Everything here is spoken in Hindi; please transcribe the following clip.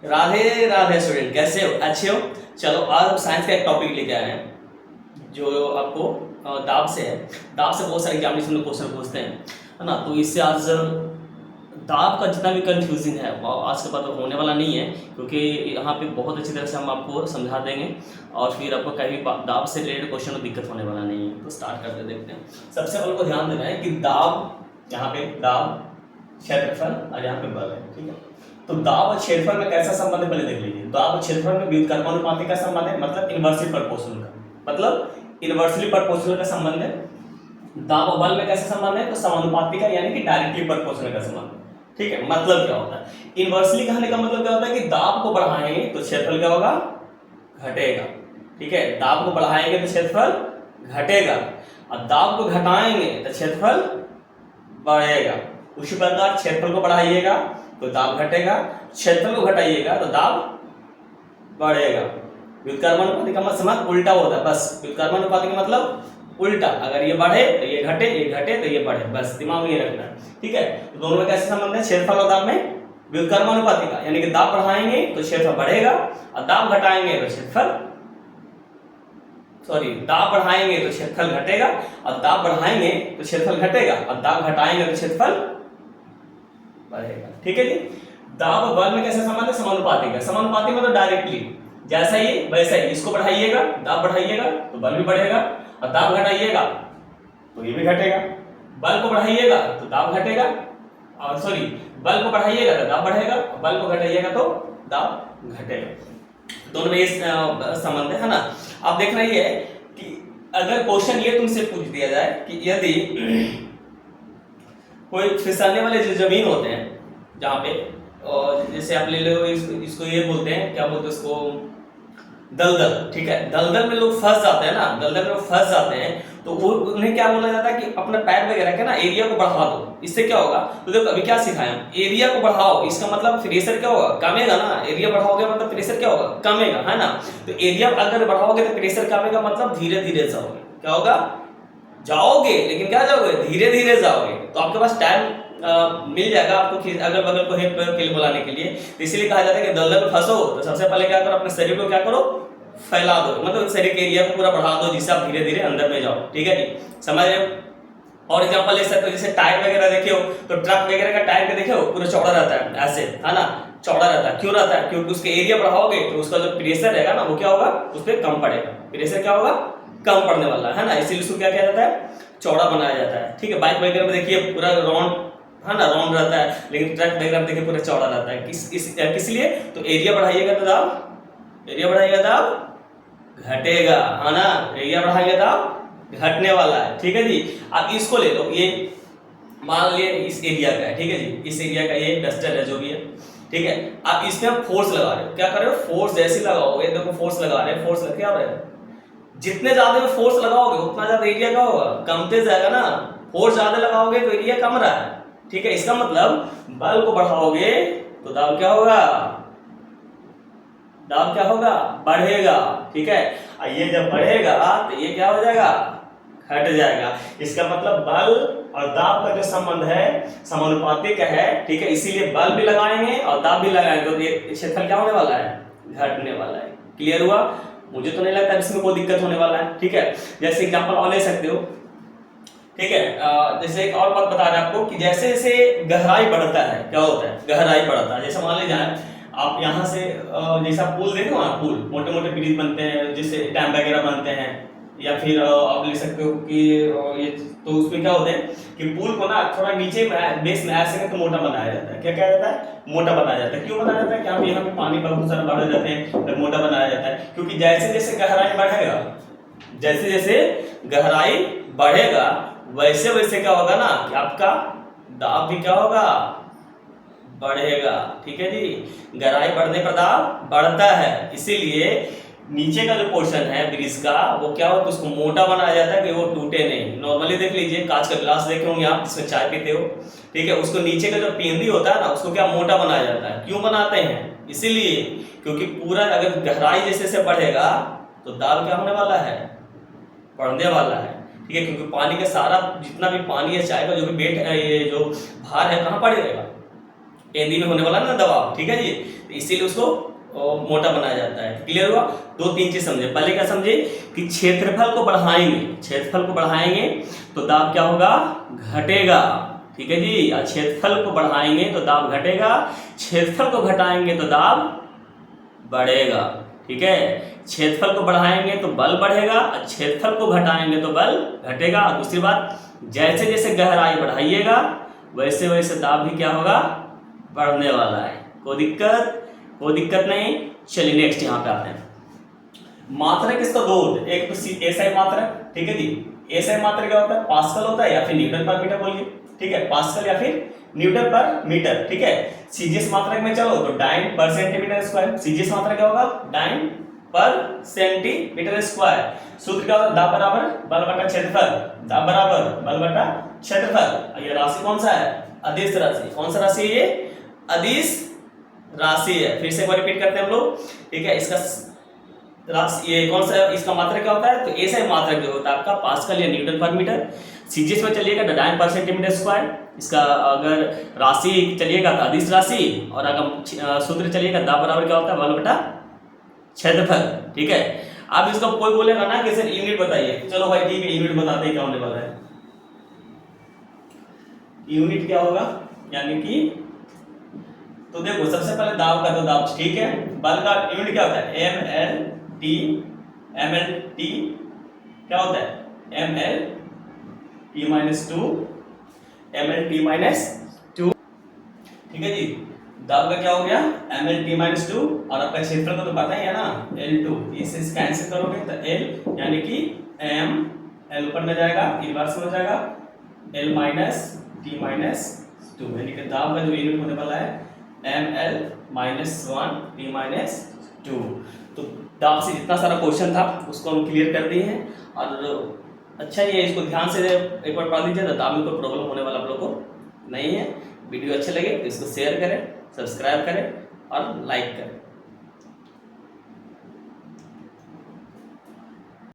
राधे राधे स्टूडेंट, कैसे हो? अच्छे हो? चलो आज हम साइंस का एक टॉपिक लेके आए हैं जो आपको दाब से है। दाब से बहुत सारे एग्जामिनेशन में क्वेश्चन पूछते हैं, है ना। तो इससे आज दाब का जितना भी कंफ्यूजन है वो आज के बाद होने वाला नहीं है, क्योंकि यहाँ पे बहुत अच्छी तरह से हम आपको समझा देंगे और फिर आपको कहीं दाब से रिलेटेड क्वेश्चन में दिक्कत होने वाला नहीं है। तो स्टार्ट करते देखते हैं। सबसे पहले को ध्यान देना है कि दाब, यहाँ पे दाब, क्षेत्रफल और यहाँ पे बल है, ठीक है। तो दाब और क्षेत्रफल में कैसा संबंध है पहले देख लीजिए। दाब और क्षेत्रफल में व्युत्क्रमानुपाती का संबंध है, मतलब इनवर्सली प्रोपोर्शनल का, मतलब इनवर्सली प्रोपोर्शनल का संबंध है। दाब और बल में कैसा संबंध है? तो समानुपाती का, यानी कि डायरेक्टली प्रोपोर्शनल का संबंध, ठीक है। मतलब क्या होता है इनवर्सली कहने का? मतलब क्या होता है कि दाब को बढ़ाएंगे तो क्षेत्रफल क्या होगा? घटेगा, ठीक है। दाब को बढ़ाएंगे तो क्षेत्रफल घटेगा और दाब को घटाएंगे तो क्षेत्रफल बढ़ेगा। उसी प्रकार क्षेत्रफल को बढ़ाइएगा तो दाब घटेगा, क्षेत्रफल को घटाइएगा तो दाब बढ़ेगा। व्युत्क्रमानुपाती का मतलब उल्टा होता है, बस व्युत्क्रमानुपाती का मतलब उल्टा। अगर ये बढ़े तो ये घटे, ये घटे तो ये बढ़े, बस दिमाग में ये रखना है, ठीक है। तो दोनों में कैसे संबंध है? क्षेत्रफल और दाब में व्युत्क्रमानुपाती का, यानी कि दाब बढ़ाएंगे तो क्षेत्रफल बढ़ेगा और दाब घटाएंगे तो दाब बढ़ाएंगे तो क्षेत्रफल घटेगा और दाब बढ़ाएंगे तो क्षेत्रफल घटेगा और दाब घटाएंगे तो क्षेत्रफल बढ़ेगा, ठीक है जी। दाब और बल में कैसा संबंध है? समानुपाती का। समानुपाती मतलब डायरेक्टली, जैसा ही वैसा ही। इसको बढ़ाइएगा, दाब बढ़ाइएगा तो बल भी बढ़ेगा और दाब घटाइएगा तो ये भी घटेगा। बल को बढ़ाइएगा तो दाब घटेगा, और बल को बढ़ाइएगा तो दाब बढ़ेगा, बल को घटाइएगा तो दाब घटेगा। दोनों में ये संबंध है ना। अब देखना ये है कि अगर क्वेश्चन ये तुमसे पूछ दिया जाए कि यदि कोई फिसलने वाले जो जमीन होते हैं जहाँ पे, और जैसे आप ले लो इसको ये बोलते हैं, क्या बोलते हैं उसको? दलदल, ठीक है। दलदल में लोग फंस जाते हैं ना, दलदल में लोग फंस जाते हैं तो वो उन्हें क्या बोला जाता है कि अपना पैर वगैरह के ना एरिया को बढ़ा दो। इससे क्या होगा? तो देखो अभी क्या सिखाया, एरिया को बढ़ाओ, इसका मतलब प्रेशर क्या होगा? कमेगा ना। एरिया बढ़ाओगे मतलब प्रेशर क्या होगा? कमेगा, है ना। तो एरिया अगर बढ़ाओगे तो प्रेशर कमेगा, मतलब धीरे धीरे जाओगे। क्या होगा? जाओगे, लेकिन क्या जाओगे? धीरे धीरे जाओगे। तो आपके पास टाइम मिल जाएगा आपको अगल बगल को हेल्प के लिए बुलाने के लिए। तो इसीलिए कहा जाता है कि दलदल में फंसो तो सबसे पहले क्या करो? अपने शरीर को क्या करो? फैला दो, मतलब शरीर के एरिया को पूरा बढ़ा दो, जिससे आप धीरे धीरे अंदर में जाओ, ठीक है जी। समझ रहे हो? और एग्जांपल ले सकते हो, जैसे टायर वगैरह देखे हो तो ट्रक वगैरह का टायर का देखे हो पूरा चौड़ा रहता है, ऐसे, है ना। चौड़ा रहता है, क्यों रहता है? क्योंकि उसके एरिया बढ़ाओगे तो उसका जो प्रेशर रहेगा ना वो क्या होगा? उस पर कम पड़ेगा। प्रेशर क्या होगा? कम पड़ने वाला है ना। इसीलिए उसको क्या किया जाता है? चौड़ा बनाया जाता है, ठीक है। बाइक वगैरह में देखिए पूरा राउंड, है ना, राउंड रहता है, लेकिन ट्रक वगैरह में देखिए पूरा चौड़ा रहता है। किस लिए? तो एरिया बढ़ाइएगा तो दाब, एरिया बढ़ाइएगा दाब घटेगा, है ना। एरिया बढ़ाइएगा दाब घटने वाला है, ठीक है जी। अब इसको ले लो, ये मान लिए इस एरिया का है, ठीक है जी। इस एरिया का ये डस्टर है जो भी है, ठीक है। आप इसमें आप फोर्स लगा रहे हो, क्या कर रहे हो? फोर्स जैसे लगाओगे, देखो फोर्स लगा रहे हैं, फोर्स लग क्या हो रहा है? जितने ज्यादा में फोर्स लगाओगे उतना ज्यादा एरिया क्या होगा? कमते जाएगा ना। फोर्स ज्यादा लगाओगे तो एरिया कम रहा है, ठीक है। इसका मतलब बल को बढ़ाओगे तो दाब क्या होगा? दाब क्या होगा? बढ़ेगा, ठीक है। और ये जब बढ़ेगा तो ये क्या हो जाएगा? घट जाएगा। इसका मतलब बल और दाब का जो संबंध है समानुपातिक है, ठीक है। इसीलिए बल भी लगाएंगे और दाब भी लगाएंगे तो ये क्षेत्रफल क्या होने वाला है? घटने वाला है। क्लियर हुआ? मुझे तो नहीं लगता इसमें कोई दिक्कत होने वाला है, ठीक है। जैसे एग्जांपल और ले सकते हो, ठीक है। जैसे एक और बात बता रहे हैं आपको कि जैसे जैसे गहराई बढ़ता है, क्या होता है? गहराई बढ़ता है। जैसे मान लीजिए आप यहाँ से जैसा पुल देखो ना, पुल मोटे मोटे ब्रिज बनते हैं, जिससे डैम वगैरह बनते हैं, या फिर आप ले सकते हो कि ये, तो उसमें क्या होता है कि पुल को ना थोड़ा नीचे बेस में ऐसे करके मोटा बनाया जाता है। क्या क्या जाता है? मोटा बनाया जाता है। क्यों बनाया जाता है? क्या यहाँ पे पानी बहुत सारा बढ़ जाते हैं तो मोटा बनाया जाता है, क्योंकि जैसे जैसे गहराई बढ़ेगा, जैसे जैसे गहराई बढ़ेगा वैसे वैसे क्या होगा ना कि आपका दाब भी क्या होगा? बढ़ेगा, ठीक है जी। गहराई बढ़ने पर दाब बढ़ता है, इसीलिए नीचे का जो पोर्शन है ब्रिज का वो क्या होता है? उसको मोटा बनाया जाता है कि वो टूटे नहीं। नॉर्मली देख लीजिए, कांच का गिलास देखे होंगे आप जिसमें चाय पीते हो, ठीक है। उसको नीचे का जो पेंदी होता है ना उसको क्या मोटा बनाया जाता है। क्यों बनाते हैं? इसीलिए क्योंकि पूरा अगर गहराई जैसे से बढ़ेगा तो दाब क्या होने वाला है? बढ़ने वाला है, ठीक है। क्योंकि पानी का सारा जितना भी पानी है, चाय का जो भी वेट है, ये जो भार है, कहाँ पड़ेगा? केंद्रीय में होने वाला ना दबाव, ठीक है जी, तो इसीलिए उसको मोटा बनाया जाता है। क्लियर हुआ? 2-3 चीज समझे। पहले क्या समझे कि क्षेत्रफल को बढ़ाएंगे, क्षेत्रफल को बढ़ाएंगे तो दाब क्या होगा, घटेगा, ठीक है जी। क्षेत्रफल को बढ़ाएंगे तो दाब घटेगा, क्षेत्रफल को घटाएंगे तो दाब बढ़ेगा, ठीक है। क्षेत्रफल को बढ़ाएंगे तो बल बढ़ेगा, क्षेत्रफल को घटाएंगे तो बल घटेगा। दूसरी बात, जैसे जैसे गहराई बढ़ाइएगा वैसे वैसे दाब भी क्या होगा, बढ़ने वाला है। कोई दिक्कत नहीं। चलिए नेक्स्ट यहाँ पे आते हैं। मात्रक इसका दो होते हैं, एक तो एसआई मात्रक, ठीक है जी। एसआई मात्रक क्या होता है, पास्कल होता है या फिर न्यूटन पर मीटर बोलिए, ठीक है, पास्कल या फिर न्यूटन पर मीटर, ठीक है। सीजीएस मात्रक में चलो तो डाइन पर सेंटीमीटर स्क्वायर। सीजीएस मात्रक क्या होगा, डाइन पर सेंटीमीटर स्क्वायर। सूत्र क्या होता है, दाब बराबर बल बटा क्षेत्रफल, दाब बराबर बल बटा क्षेत्रफल। ये राशि कौन सा है, अदिश राशि। कौन सा राशि है ये, अदिश राशि है। फिर से एक बार रिपीट करते हैं हम लोग, ठीक है। इसका राशि ये कौन सा, इसका मात्रक क्या होता है, तो एसआई मात्रक जो होता है आपका पास्कल या न्यूटन पर मीटर। सीजीएस में चलिएगा डाइन पर सेंटीमीटर स्क्वायर। इसका अगर राशि चलिएगा तो अदिश राशि, और अगर सूत्र चलिएगा दाब बराबर क्या होता है, बल बटा क्षेत्रफल, ठीक है। अब इसका कोई बोलेगा ना कि सर यूनिट बताइए, चलो भाई ठीक है, यूनिट बताते हैं क्या होने वाला है। यूनिट क्या होगा, यानी कि तो देखो सबसे पहले दाब का तो दाब, ठीक है। बल का यूनिट क्या होता है, एम एल टी क्या होता है, M L T minus two, M L T minus two, ठीक है जी। दाब का क्या हो गया, M L T minus two, और आपका क्षेत्रफल को तो पता ही है ना, L2। इसे कैंसिल करोगे तो L यानी कि एम एल ऊपर में जाएगा, इनवर्स में हो जाएगा L minus T minus to, यानी कि दाब का जो यूनिट होने वाला है ml माइनस 1 t माइनस 2। तो दाब से जितना सारा क्वेश्चन था उसको हम क्लियर कर दिए हैं। और अच्छा ये इसको ध्यान से एक बार पढ़ लीजिए, तो दाब में कोई प्रॉब्लम होने वाला आप लोग को नहीं है। वीडियो अच्छे लगे तो इसको शेयर करें, सब्सक्राइब करें और लाइक करें।